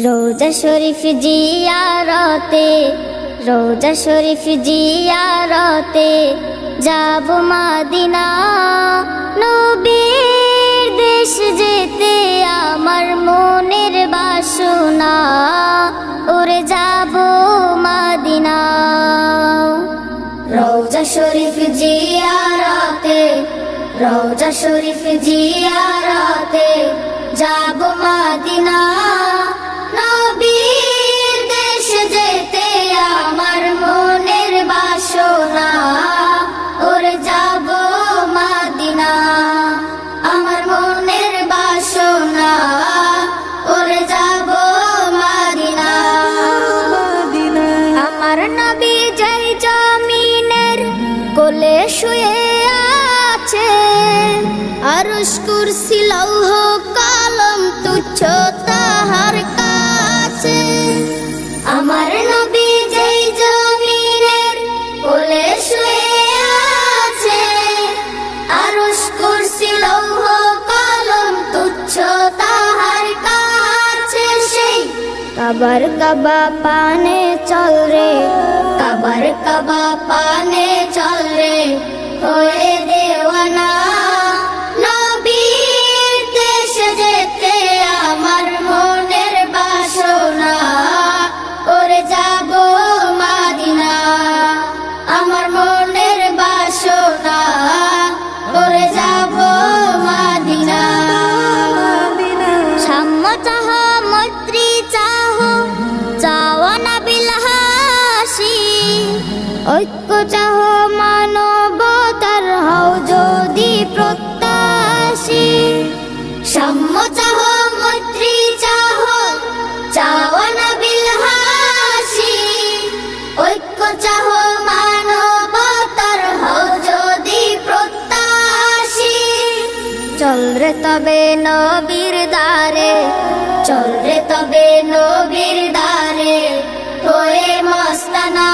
রোজা শরীফ জিয়ারতে, রোজা শরীফ জিয়ারতে যাব মদিনা। নবীর দেশ যেতে আমার মনের বাসনা, ওরে যাব মদিনা। রোজা শরীফ জিয়ারতে, রোজা শরীফ জিয়ারতে যাব মদিনা। নবীর দেশ যেতে আমার মনের বাসনা, ওরে যাব মদিনা। আমার মনের বাসনা, ওরে যাব মদিনা। আমার নবী যেই জমিনের কোলে শুয়ে আছে, আরশ কুরসি লৌহ কলম তুচ্ছ তাহার কাছে। আমার নবী যেই জমিনের কোলে শুয়ে আছে, আরশ কুরসি লৌহ কলম তুচ্ছ তাহার কাছে। সেই কাবার কাবা পানে চল রে, কাবার কাবা পানে চল রে, হয়ে দেওয়ানা। নবীর দেশ যেতে আমার মনের বাসনা, ওরে যাব মদিনা। আমার মনের বাসনা, ওরে যাব মদিনা। সাম্য চাহ মৈত্রী চাহ, চাওয়া না বিলাসী, ঐক্য চাহ মানবতার হও যদি প্রত্যাশী। সাম্য চাহ মৈত্রী চাহ, চাওয়া না বিলাসী, ঐক্য চাহ মানবতার হও যদি প্রত্যাশী। চল রে তবে নবীর দ্বারে, চল রে তবে নবীর দ্বারে, হয়ে মস্তানা।